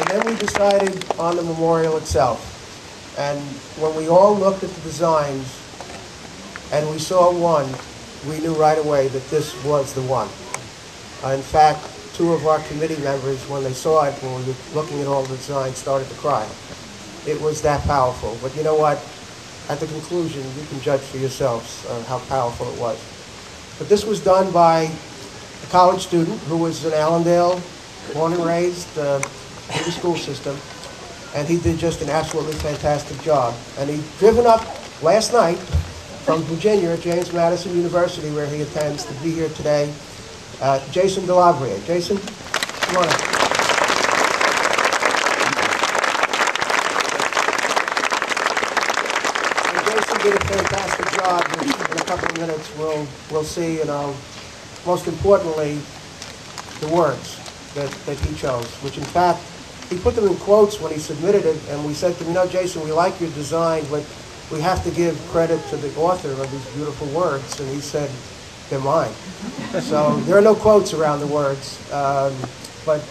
then we decided on the memorial itself. And when we all looked at the designs and we saw one, we knew right away that this was the one. In fact, two of our committee members, when they saw it, when we were looking at all the designs, started to cry. It was that powerful. But you know what? At the conclusion, you can judge for yourselves how powerful it was. But this was done by a college student who was in Allendale, born and raised in the school system, and he did just an absolutely fantastic job. And he'd driven up last night from Virginia at James Madison University, where he attends, to be here today. Jason Delabrie. Jason, come on up. And Jason did a fantastic job, which in a couple of minutes we'll see, and most importantly, the words that he chose, which in fact, he put them in quotes when he submitted it, and we said to him, you know, Jason, we like your design, but we have to give credit to the author of these beautiful words. And he said, they're mine. So there are no quotes around the words, but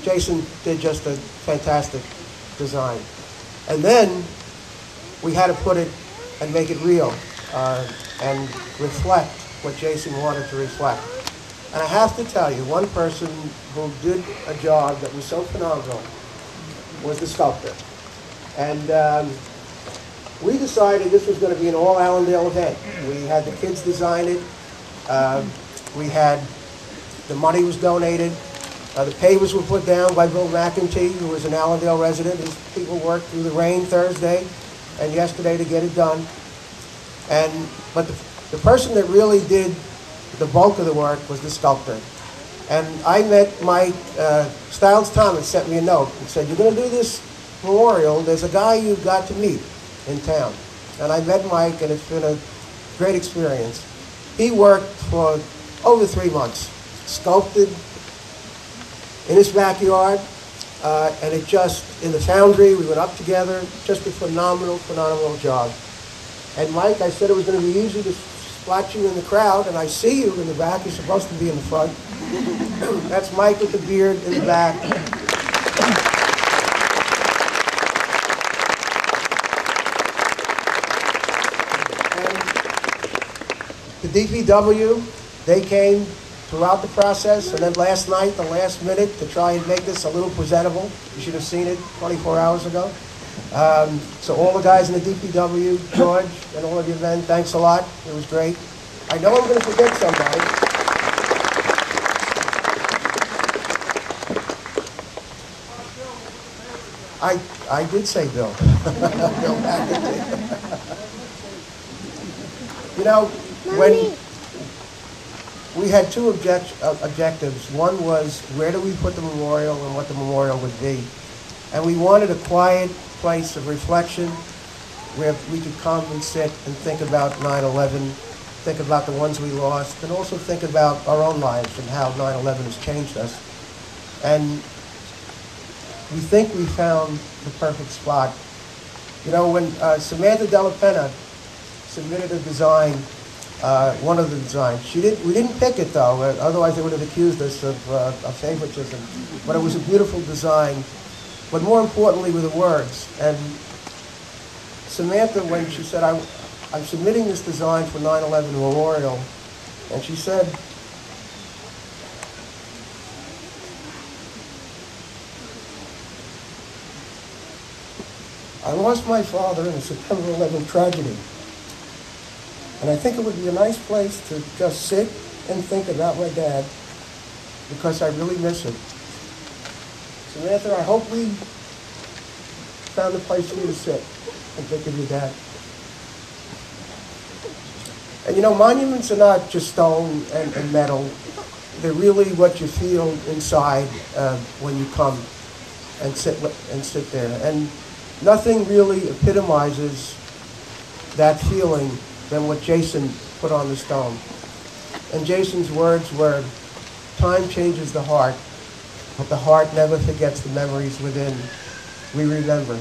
Jason did just a fantastic design. And then we had to put it and make it real and reflect what Jason wanted to reflect. And I have to tell you, one person who did a job that was so phenomenal was the sculptor. And we decided this was going to be an all-Allendale event. We had the kids design it. We had, the money was donated. The pavers were put down by Bill McEntee, who was an Allendale resident. His people worked through the rain Thursday and yesterday to get it done. But the person that really did the bulk of the work was the sculptor. And I met Mike, Stiles Thomas sent me a note and said, you're going to do this memorial, there's a guy you've got to meet in town. And I met Mike, and it's been a great experience. He worked for over 3 months, sculpted in his backyard, and it just, in the foundry, we went up together, just a phenomenal, phenomenal job. And Mike, I said it was going to be easy to spot you in the crowd, and I see you in the back. You're supposed to be in the front. That's Mike with the beard in the back. And the DPW, they came throughout the process, and then last night, the last minute, to try and make this a little presentable. You should have seen it 24 hours ago. So all the guys in the DPW, George, and all of you men, thanks a lot. It was great. I know I'm going to forget somebody. I did say Bill. Bill McEntee. You know, when we had two objectives. One was, where do we put the memorial and what the memorial would be? And we wanted a quiet place of reflection where we could come and sit and think about 9/11, think about the ones we lost, and also think about our own lives and how 9/11 has changed us. And we think we found the perfect spot. You know, when Samantha Della Penna submitted a design, one of the designs, we didn't pick it though, otherwise they would have accused us of favoritism. But it was a beautiful design. But more importantly were the words. And Samantha, when she said, I'm submitting this design for 9/11 Memorial, and she said, I lost my father in the September 11th tragedy. And I think it would be a nice place to just sit and think about my dad, because I really miss him. Samantha, I hope we found a place for you to sit and think of your dad. And you know, monuments are not just stone and metal. They're really what you feel inside when you come and sit there. And nothing really epitomizes that feeling than what Jason put on the stone. And Jason's words were, time changes the heart, but the heart never forgets the memories within. We remember.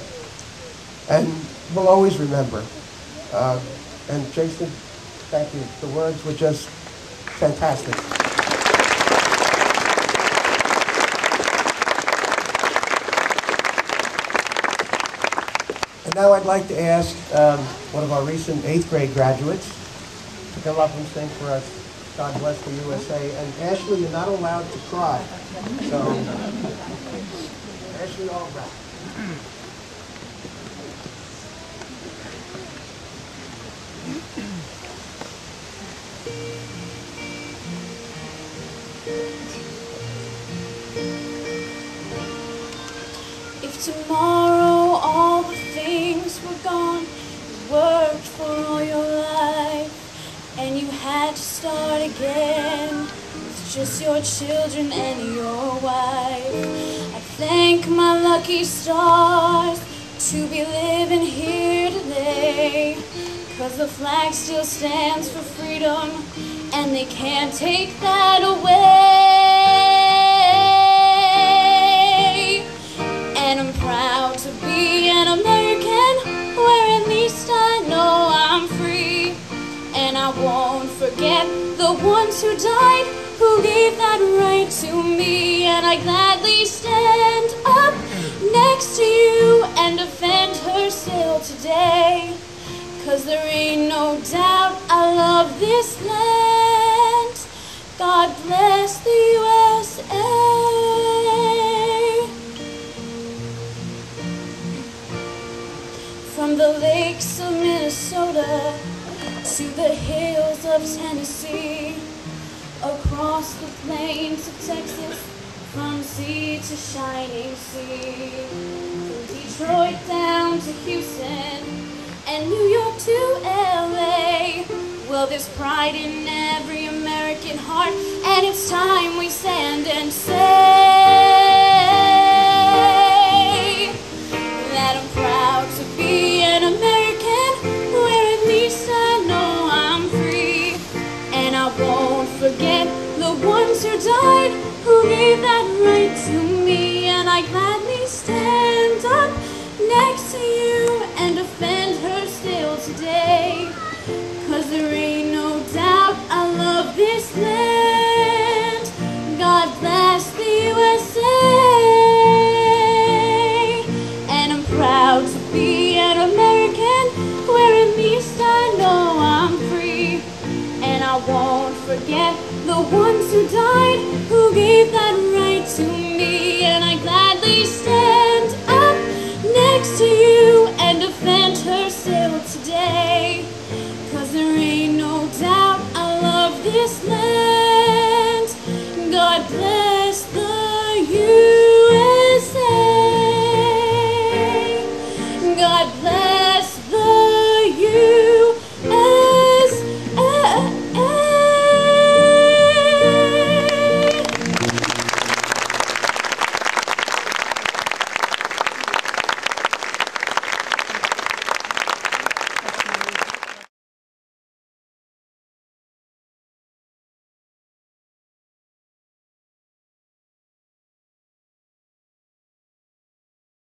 And we'll always remember. And Jason, thank you. The words were just fantastic. And now I'd like to ask one of our recent 8th grade graduates to come up and sing for us, God Bless the USA. And Ashley, you're not allowed to cry. So, Ashley, all right. If tomorrow all the things were gone, you worked for all your life, and you had to start again with just your children and your wife, I thank my lucky stars to be living here today, 'cause the flag still stands for freedom, and they can't take that away. And I'm proud to be an American, where at least I know I'm free. And I won't forget the ones who died, who gave that right to me. And I gladly stand up next to you and defend her still today, 'cause there ain't no doubt I love this land. God bless the USA. From the lakes of Minnesota to the hills of Tennessee, across the plains of Texas, from sea to shining sea, from Detroit down to Houston and New York to LA. Well, there's pride in every American heart, and it's time we stand and say that I'm proud to be an American, where at least I know I'm free. And I won't forget the ones who died, who gave that right to me. And I gladly stand up next to you and defend her still today, 'cause there ain't no doubt I love this land. God bless the USA. And I'm proud to be an American, where at least I know I'm free. And I won't forget the ones who died, who gave that right to me. And I gladly stand up next to you and defend her still today, 'cause there ain't no doubt I love this land. God bless.